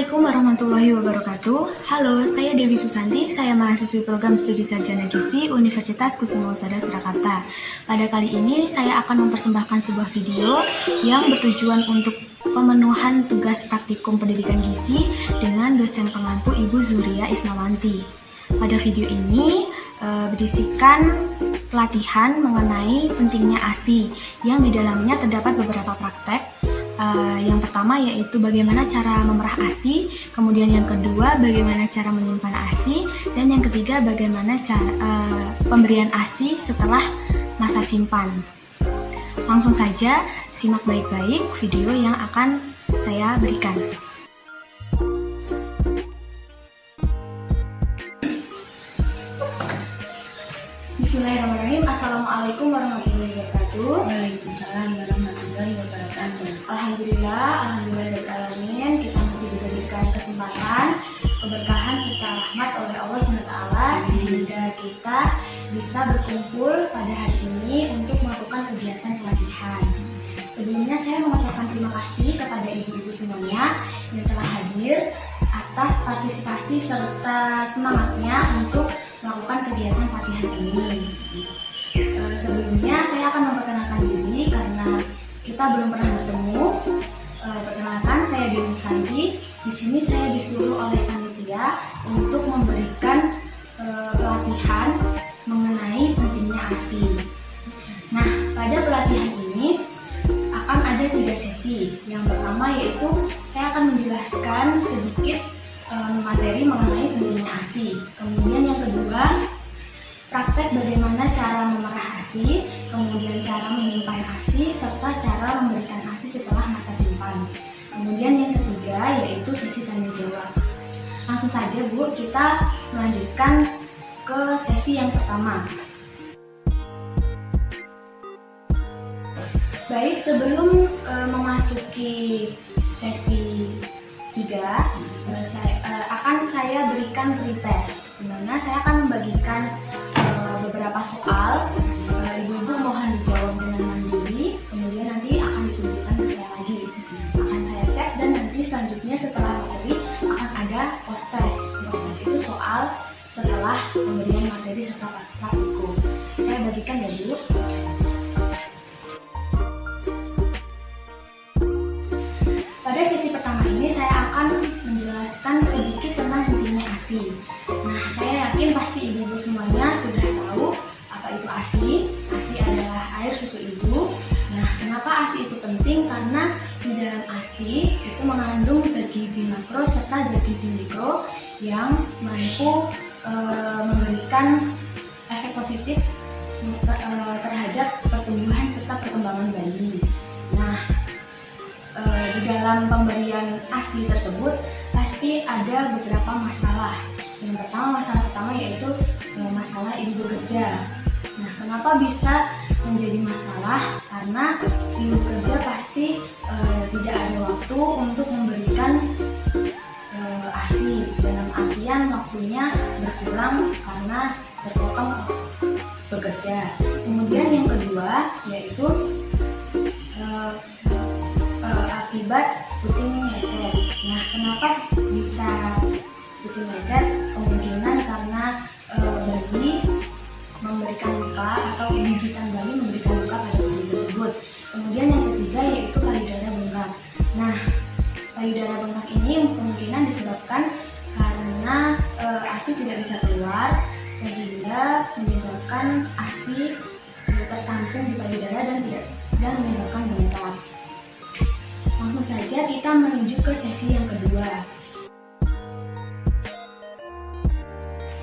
Assalamualaikum warahmatullahi wabarakatuh. Halo, saya Dewi Susanti, saya mahasiswi program studi sarjana gizi Universitas Kusuma Surakarta. Pada kali ini saya akan mempersembahkan sebuah video yang bertujuan untuk pemenuhan tugas praktikum pendidikan gizi dengan dosen pengampu Ibu Zuhria Isnawanti. Pada video ini berisikan pelatihan mengenai pentingnya ASI yang di dalamnya terdapat beberapa praktek. Yang pertama yaitu bagaimana cara memerah ASI, kemudian yang kedua bagaimana cara menyimpan ASI, dan yang ketiga bagaimana cara pemberian ASI setelah masa simpan. Langsung saja simak baik-baik video yang akan saya berikan. Bismillahirrahmanirrahim. Assalamualaikum warahmatullahi wabarakatuh. Waalaikumsalam warahmatullahi wabarakatuh. Alhamdulillahirrahmanirrahim. Kita masih diberikan kesempatan, keberkahan serta rahmat oleh Allah SWT sehingga kita bisa berkumpul pada hari ini untuk melakukan kegiatan pelatihan. Sebelumnya saya mengucapkan terima kasih kepada ibu-ibu semuanya yang telah hadir atas partisipasi serta semangatnya untuk melakukan kegiatan pelatihan ini. Sebelumnya saya akan memperkenalkan diri karena kita belum pernah bertemu. Perkenalkan, saya Dewi Susanti. Di sini saya disuruh oleh panitia untuk memberikan pelatihan mengenai pentingnya ASI. Nah, pada pelatihan ini akan ada 3 sesi. Yang pertama yaitu saya akan menjelaskan sedikit materi mengenai pentingnya ASI. Kemudian yang kedua, praktek bagaimana cara memerah ASI, kemudian cara menyimpan ASI, serta cara memberikan ASI setelah masa simpan. Kemudian yang ketiga yaitu sesi tanya jawab. Langsung saja Bu, kita melanjutkan ke sesi yang pertama. Baik, sebelum memasuki sesi 3, saya berikan pretest, di mana saya akan membagikan beberapa soal. Ibu-ibu mohon dijawab dengan mandiri, kemudian nanti akan ditunjukkan ke saya lagi. Akan saya cek dan nanti selanjutnya setelah materi akan ada post-test. Post-test itu soal setelah pemberian materi serta praktikum. Saya bagikan ya Bu. Pada sesi pertama ini saya akan menjelaskan sedikit tentang pentingnya ASI. Nah, saya yakin pasti ibu-ibu semuanya sudah tahu apa itu ASI. ASI adalah air susu ibu. Nah, kenapa ASI itu penting? Karena di dalam ASI itu mengandung zat gizi makro serta zat gizi mikro yang mampu memberikan efek positif terhadap pertumbuhan serta perkembangan bayi. Nah, di dalam pemberian ASI tersebut pasti ada beberapa masalah. Yang pertama, masalah pertama yaitu masalah ibu bekerja. Nah, kenapa bisa menjadi masalah? Karena ibu bekerja pasti tidak ada waktu untuk memberikan ASI. Dalam artian waktunya berkurang karena terpotong bekerja. Kemudian yang kedua yaitu akibat puting lecet. Nah, kenapa bisa puting lecet? Kemungkinan karena bayi memberikan luka atau gigitan bayi memberikan luka pada puting tersebut. Kemudian yang ketiga yaitu payudara bengkak. Nah, payudara bengkak ini kemungkinan disebabkan karena ASI tidak bisa keluar sehingga menyebabkan ASI tertampung di payudara dan menyebabkan bengkak. Langsung saja kita menuju ke sesi yang kedua.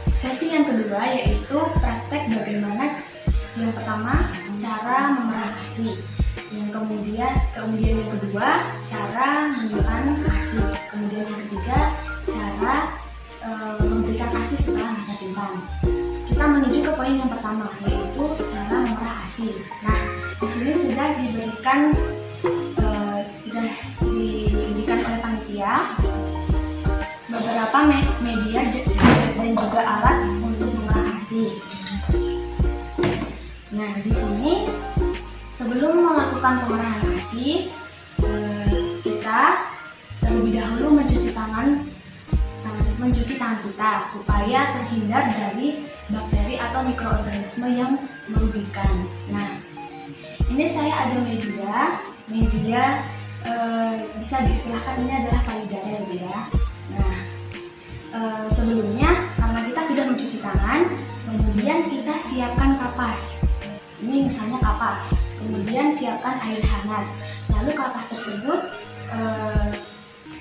Sesi yang kedua yaitu praktek bagaimana yang pertama cara memerah ASI, yang kemudian yang kedua cara menyimpan ASI, kemudian yang ketiga cara memberikan ASI setelah masa simpan. Kita menuju ke poin yang pertama yaitu cara memerah ASI. Nah, di sini sudah diberikan oleh panitia beberapa media dan juga alat untuk memerah ASI. Nah, di sini sebelum melakukan pemerahan ASI kita terlebih dahulu mencuci tangan tangan kita supaya terhindar dari bakteri atau mikroorganisme yang merugikan. Nah, ini saya ada media bisa diistilahkan ini adalah payudara ya. Nah, sebelumnya karena kita sudah mencuci tangan, kemudian kita siapkan kapas. Ini misalnya kapas, kemudian siapkan air hangat. Lalu kapas tersebut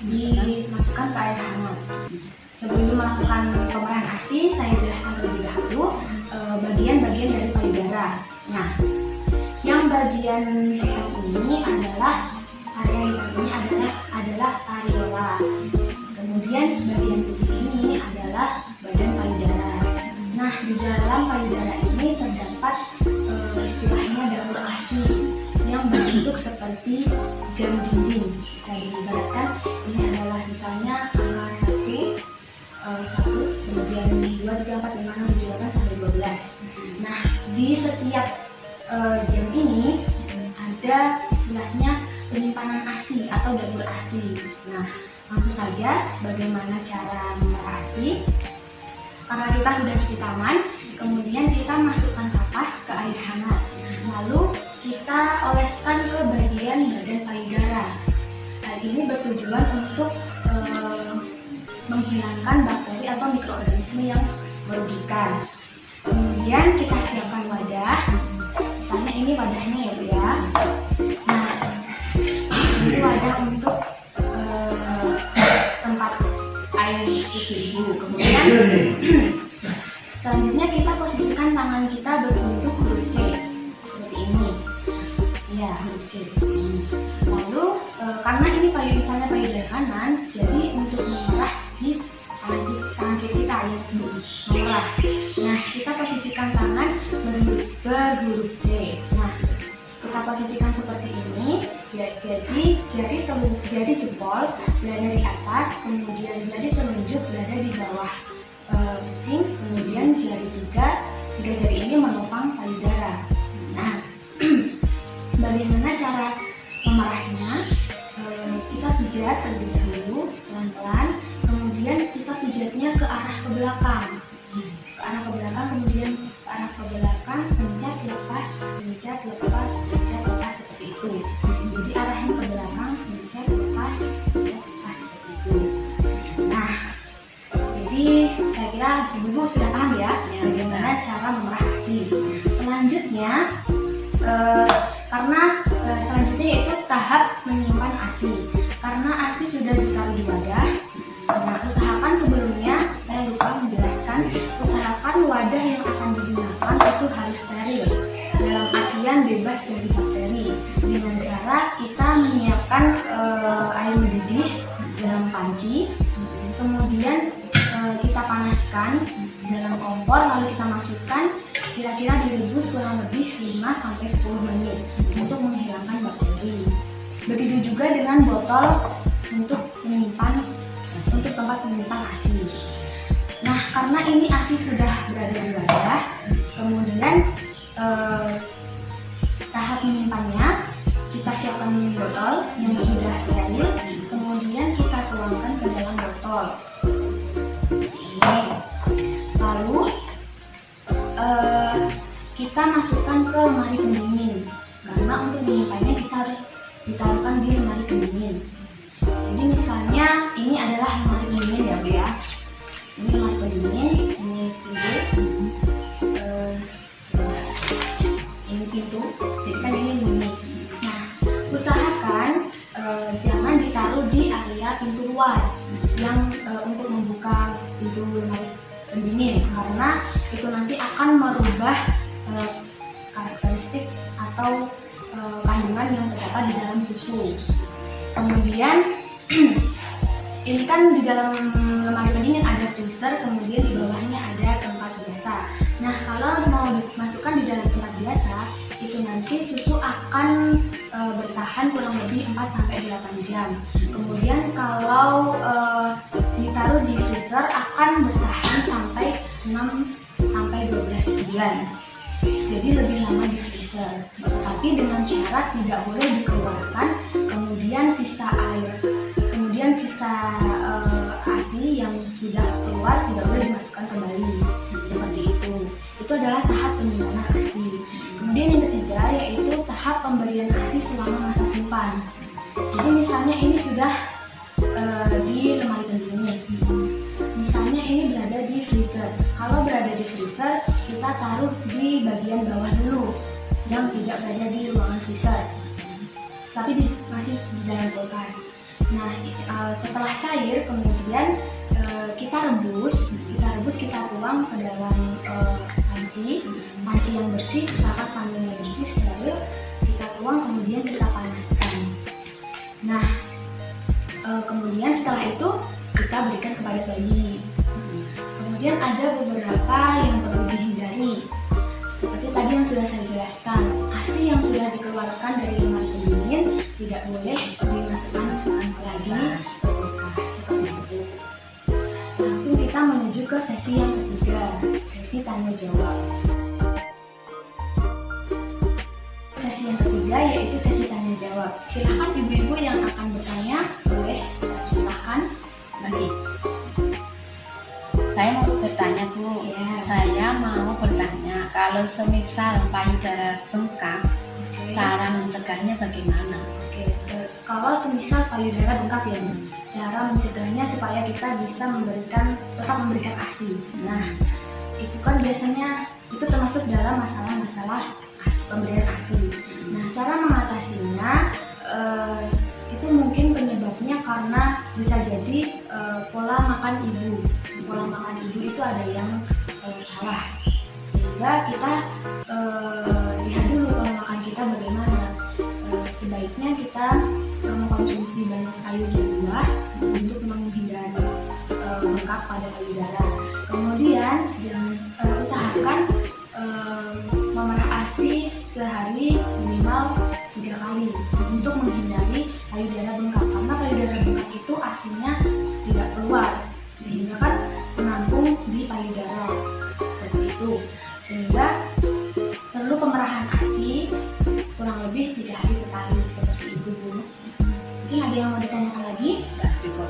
dimasukkan ke air hangat. Sebelum melakukan pemerahan ASI, saya jelaskan terlebih dahulu bagian-bagian dari payudara. Nah, yang bagian hitam ini adalah areola. Kemudian bagian putih ini adalah badan payudara. Nah, di dalam payudara ini terdapat istilahnya dapur ASI yang berbentuk seperti jam dinding. Bisa diibaratkan ini adalah misalnya angka 1, kemudian 2, 3, 4, 5, 6, 7, 8 sampai 12. Nah, di setiap jam ini ada istilahnya penyimpanan ASI atau dapur ASI. Nah, langsung saja bagaimana cara memerah ASI. Karena kita sudah cuci tangan, kemudian kita masukkan kapas ke air hangat. Lalu kita oleskan ke bagian badan payudara. Hal ini bertujuan untuk menghilangkan bakteri atau mikroorganisme yang merugikan. Kemudian kita siapkan wadah. Misalnya ini wadahnya ya Bu ya. Nah, ini wadah untuk tempat air susu ibu. Kemudian selanjutnya kita posisikan tangan kita berbentuk huruf C seperti ini. Ya, huruf C seperti ini. Lalu karena ini misalnya payudara kanan, jadi untuk memerah di tangan kiri kita yaitu memerah. Nah, kita posisikan tangan berhuruf C. Nah, kita posisikan seperti ini. Jadi jari jempol berada di atas, kemudian jari telunjuk berada di bawah kuping, kemudian tiga jari ini menopang payudara. Nah, bagaimana cara memerahnya? Kita pijat terlebih dahulu pelan-pelan, kemudian kita pijatnya ke arah ke belakang. Kemudian ke arah ke belakang, pencet lepas seperti itu. Jadi arahnya ke belakang, pencet lepas seperti itu. Nah, jadi saya kira ibu sudah paham ya bagaimana cara memerah ASI. Selanjutnya selanjutnya yaitu tahap menyimpan ASI. Karena ASI sudah ditaruh di wadah, nah usahakan sebelumnya saya lupa menjelaskan, usahakan wadah yang akan digunakan itu harus steril, dalam artian bebas dari bakteri, dengan cara kita menyiapkan air mendidih dalam panci, kemudian kita panaskan dalam kompor, lalu kita masukkan, kira-kira direbus kurang lebih 5-10 menit untuk menghilangkan bakteri. Begitu juga dengan botol untuk tempat menyimpan ASI. Nah, karena ini ASI sudah berada di wadah, kemudian tahap menyimpannya kita siapkan botol yang sudah steril, kemudian kita tuangkan ke dalam botol. Ini. Lalu kita masukkan ke lemari pendingin, karena untuk menyimpannya kita harus ditaruhkan di lemari pendingin. Jadi misalnya ini adalah lemari pendingin ya Bu ya. Ini lemari pendingin, ini pintu, jadi kan ini bunyi. Nah, usahakan jangan ditaruh di area pintu luar yang untuk membuka pintu lemari pendingin, karena itu nanti akan merubah karakteristik atau kandungan yang terdapat di dalam susu. Kemudian ini kan di dalam lemari pendingin ada freezer, kemudian di bawahnya ada tempat biasa. Nah, kalau mau dimasukkan di dalam tempat biasa, itu nanti susu akan bertahan kurang lebih 4-8 jam. Kemudian kalau ditaruh di freezer akan bertahan sampai 6-12 bulan. Jadi lebih lama di freezer. Tapi dengan syarat tidak boleh dikeluarkan, kemudian kemudian sisa ASI yang sudah keluar tidak boleh dimasukkan kembali, seperti itu. Itu adalah tahap penyimpanan ASI. Kemudian yang ketiga yaitu tahap pemberian ASI selama masa simpan. Jadi misalnya ini sudah di lemari pendingin, misalnya ini berada di freezer. Kalau berada di freezer, kita taruh di bagian bawah dulu yang tidak berada di ruangan freezer, tapi masih di dalam kulkas. Nah, setelah cair kemudian kita rebus, kita tuang ke dalam panci yang bersih, misalkan panci yang bersih steril, kita tuang kemudian kita panaskan. Nah, kemudian setelah itu kita berikan kepada bayi. Kemudian ada beberapa yang perlu dihindari, seperti tadi yang sudah saya jelaskan. ASI yang sudah dikeluarkan dari lemari pendingin tidak boleh dimasukkan lagi ke kulkas, seperti itu. Langsung kita menuju ke sesi yang ketiga, sesi tanya jawab. Sesi yang ketiga yaitu sesi tanya jawab. Silahkan ibu-ibu yang akan bertanya, boleh silahkan. Baik. Saya mau bertanya Bu, Ya. saya mau bertanya kalau semisal payudara bengkak, cara mencegahnya bagaimana? Oke, kalau semisal payudara bengkak ya, cara mencegahnya supaya kita bisa tetap memberikan ASI. Nah, itu kan biasanya itu termasuk dalam masalah-masalah pemberian ASI. Nah, cara mengatasinya itu mungkin penyebabnya karena bisa jadi pola makan ibu. Pola makan ibu itu ada yang salah, sehingga kita lihat dulu pola makan kita bagaimana. Sebaiknya kita mengkonsumsi banyak sayur dan buah untuk menghindari bengkak pada payudara. Kemudian usahakan memerah ASI sehari minimal 3 kali untuk menghindari payudara bengkak, karena payudara bengkak itu ASINya tidak keluar sehingga kan menampung di payudara, seperti itu. Sehingga perlu pemerahan ASI kurang lebih 3 hari sekali, seperti itu Bu. Mungkin ada yang mau ditanyakan lagi? Sudah cukup.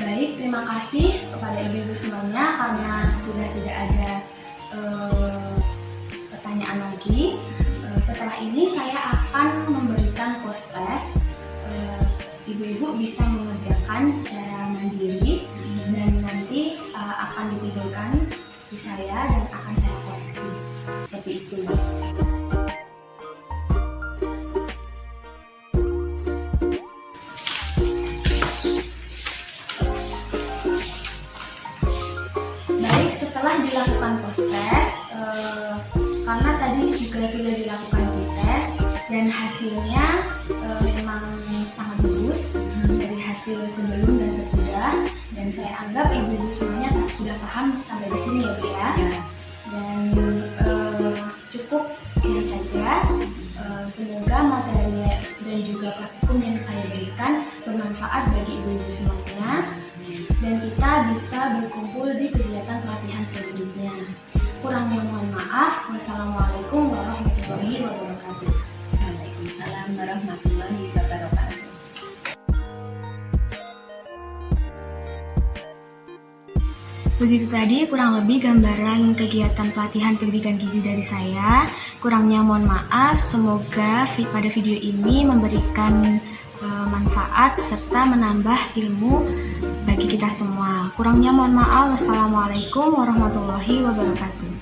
Baik, terima kasih kepada ibu-ibu semuanya karena sudah tidak ada pertanyaan lagi. Setelah ini saya akan memberikan post test. Ibu-ibu bisa mengerjakan secara mandiri dan nanti akan ditidurkan di saya dan akan saya koreksi, seperti itu. Baik, setelah dilakukan post test, karena tadi juga sudah dilakukan tes dan hasilnya memang sangat bagus dari hasil sebelum dan sesudah, dan saya anggap ibu-ibu semuanya sudah paham sampai di sini ya Bu ya. Dan cukup sekian saja. Semoga materi dan juga praktikum yang saya berikan bermanfaat bagi ibu-ibu semuanya dan kita bisa berkumpul di kegiatan pelatihan selanjutnya. Kurangnya mohon maaf. Wassalamualaikum warahmatullahi wabarakatuh. Waalaikumsalam warahmatullahi wabarakatuh. Begitu tadi kurang lebih gambaran kegiatan pelatihan pendidikan gizi dari saya. Kurangnya mohon maaf. Semoga pada video ini memberikan manfaat serta menambah ilmu bagi kita semua. Kurangnya mohon maaf. Wassalamualaikum warahmatullahi wabarakatuh.